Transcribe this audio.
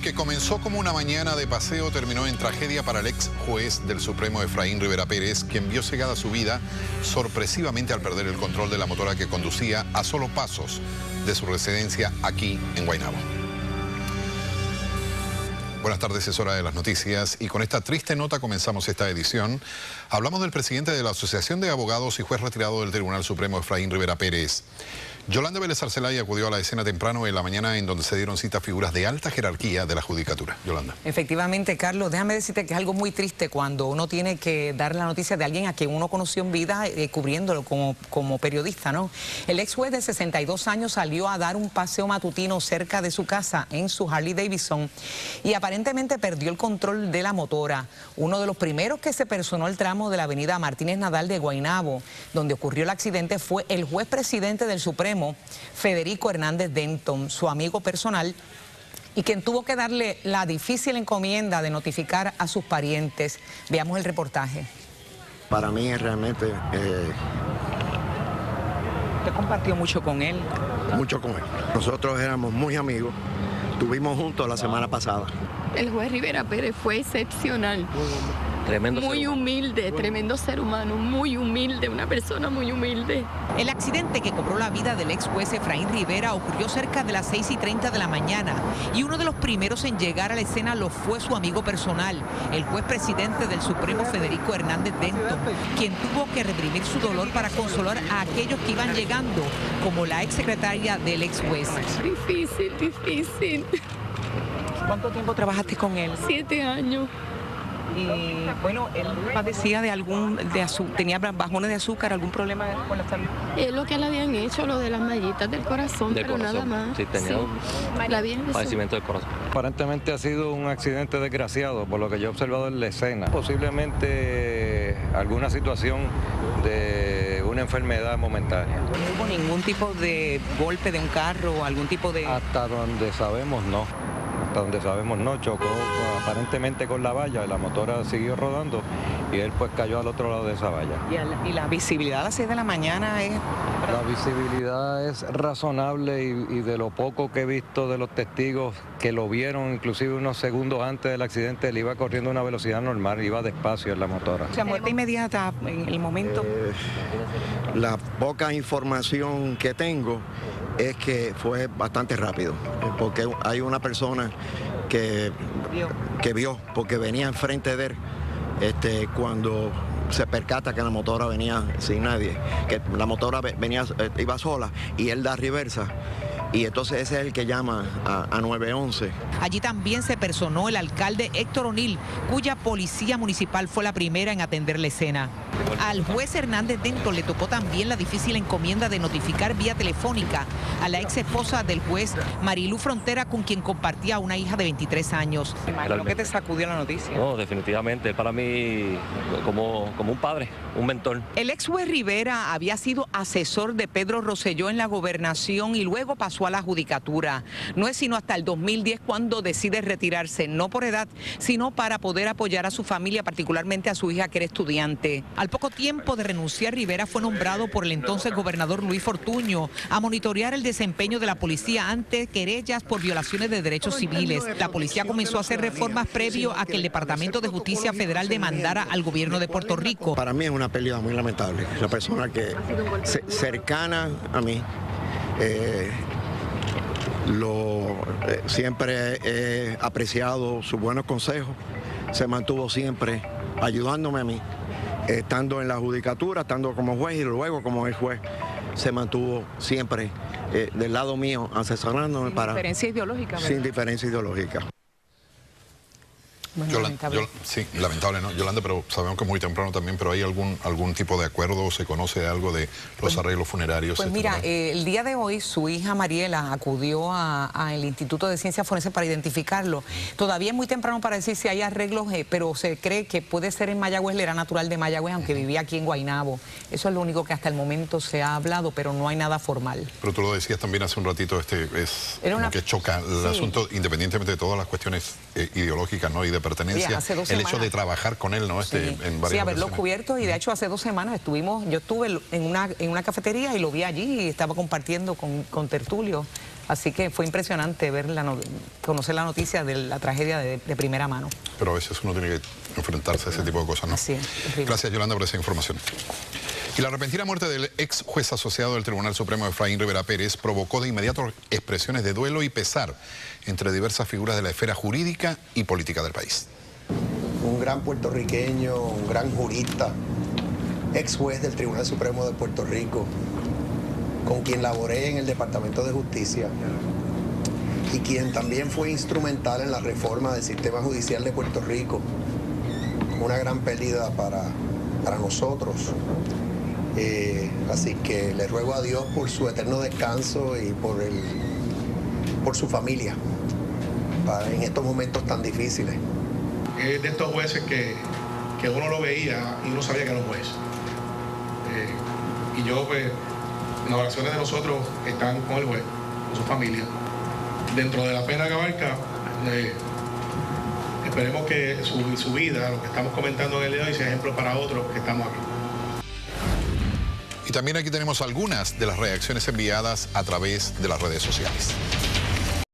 que comenzó como una mañana de paseo terminó en tragedia para el ex juez del Supremo Efraín Rivera Pérez, quien vio cegada su vida sorpresivamente al perder el control de la motora que conducía a solo pasos de su residencia aquí en Guaynabo. Buenas tardes, es hora de las noticias y con esta triste nota comenzamos esta edición. Hablamos del presidente de la Asociación de Abogados y juez retirado del Tribunal Supremo Efraín Rivera Pérez. Yolanda Vélez Arcelay acudió a la escena temprano en la mañana en donde se dieron cita figuras de alta jerarquía de la judicatura. Yolanda. Efectivamente, Carlos, déjame decirte que es algo muy triste cuando uno tiene que dar la noticia de alguien a quien uno conoció en vida cubriéndolo como periodista, ¿no? El ex juez de 62 años salió a dar un paseo matutino cerca de su casa en su Harley Davidson y aparentemente perdió el control de la motora. Uno de los primeros que se personó el tramo de la avenida Martínez Nadal de Guaynabo, donde ocurrió el accidente, fue el juez presidente del Supremo, Federico Hernández Denton, su amigo personal, y quien tuvo que darle la difícil encomienda de notificar a sus parientes. Veamos el reportaje. Para mí es realmente... ¿Usted compartió mucho con él? Mucho con él. Nosotros éramos muy amigos, estuvimos juntos la semana pasada. El juez Rivera Pérez fue excepcional. Muy humilde, tremendo ser humano, muy humilde, una persona muy humilde. El accidente que cobró la vida del ex juez Efraín Rivera ocurrió cerca de las 6:30 de la mañana y uno de los primeros en llegar a la escena lo fue su amigo personal, el juez presidente del Supremo Federico Hernández Denton, quien tuvo que reprimir su dolor para consolar a aquellos que iban llegando, como la ex secretaria del ex juez. Difícil, difícil. ¿Cuánto tiempo trabajaste con él? 7 años. Y bueno, él padecía tenía bajones de azúcar, algún problema con la salud. Es lo que le habían hecho, lo de las mallitas del corazón, pero nada más. Sí, tenía un padecimiento del corazón. Aparentemente ha sido un accidente desgraciado, por lo que yo he observado en la escena. Posiblemente alguna situación de una enfermedad momentánea. ¿No hubo ningún tipo de golpe de un carro o algún tipo de...? Hasta donde sabemos, no. Hasta donde sabemos no, chocó aparentemente con la valla, la motora siguió rodando y él pues cayó al otro lado de esa valla. ¿Y la visibilidad a las 6 de la mañana es...? La visibilidad es razonable y de lo poco que he visto de los testigos que lo vieron, inclusive unos segundos antes del accidente, él iba corriendo a una velocidad normal, iba despacio en la motora. O sea, muerte inmediata en el momento. La poca información que tengo es que fue bastante rápido, porque hay una persona que vio, porque venía enfrente de él, cuando se percata que la motora venía sin nadie, que la motora iba sola y él da reversa. Y entonces ese es el que llama a 911. Allí también se personó el alcalde Héctor O'Neill, cuya policía municipal fue la primera en atender la escena. Al juez Hernández Denton le tocó también la difícil encomienda de notificar vía telefónica a la ex esposa del juez, Marilu Frontera, con quien compartía una hija de 23 años. Imagino que te sacudió la noticia. No, definitivamente, para mí como un padre, un mentor. El ex juez Rivera había sido asesor de Pedro Rosselló en la gobernación y luego pasó a la judicatura. No es sino hasta el 2010 cuando decide retirarse, no por edad, sino para poder apoyar a su familia, particularmente a su hija que era estudiante. Al poco tiempo de renunciar, Rivera fue nombrado por el entonces gobernador Luis Fortuño a monitorear el desempeño de la policía ante querellas por violaciones de derechos civiles. La policía comenzó a hacer reformas previo a que el Departamento de Justicia Federal demandara al gobierno de Puerto Rico. Para mí es una pérdida muy lamentable. La persona que cercana a mí, siempre he apreciado sus buenos consejos, se mantuvo siempre ayudándome a mí, estando en la judicatura, estando como juez y luego como el juez, se mantuvo siempre del lado mío, asesorándome sin diferencia ideológica, ¿verdad? Sin diferencia ideológica. Bueno, lamentable. Sí, lamentable, ¿no? Yolanda, pero sabemos que es muy temprano también, pero ¿hay algún tipo de acuerdo o se conoce algo de los arreglos funerarios? Pues mira, el día de hoy su hija Mariela acudió al Instituto de Ciencias Forenses para identificarlo. Todavía es muy temprano para decir si hay arreglos, pero se cree que puede ser en Mayagüez, él era natural de Mayagüez, aunque vivía aquí en Guaynabo. Eso es lo único que hasta el momento se ha hablado, pero no hay nada formal. Pero tú lo decías también hace un ratito, es que choca el asunto, independientemente de todas las cuestiones ideológicas, ¿no? Y de pertenencia, el hecho de trabajar con él, ¿no? En varias haberlo cubierto, y de hecho hace 2 semanas yo estuve en una cafetería y lo vi allí y estaba compartiendo con tertulio Así que fue impresionante conocer la noticia de la tragedia de primera mano. Pero a veces uno tiene que enfrentarse a ese tipo de cosas, ¿no? Así es. Gracias, Yolanda, por esa información. Y la repentina muerte del ex juez asociado del Tribunal Supremo, Efraín Rivera Pérez, provocó de inmediato expresiones de duelo y pesar entre diversas figuras de la esfera jurídica y política del país. Un gran puertorriqueño, un gran jurista, ex juez del Tribunal Supremo de Puerto Rico, con quien laboré en el Departamento de Justicia y quien también fue instrumental en la reforma del sistema judicial de Puerto Rico. Una gran pérdida para nosotros. Así que le ruego a Dios por su eterno descanso y por su familia en estos momentos tan difíciles. Es de estos jueces que uno lo veía y uno sabía que era un juez. Y yo, pues, las oraciones de nosotros están con el juez, con su familia. Dentro de la pena que abarca, esperemos que su vida, lo que estamos comentando en el día de hoy, sea ejemplo para otros que estamos aquí. Y también aquí tenemos algunas de las reacciones enviadas a través de las redes sociales.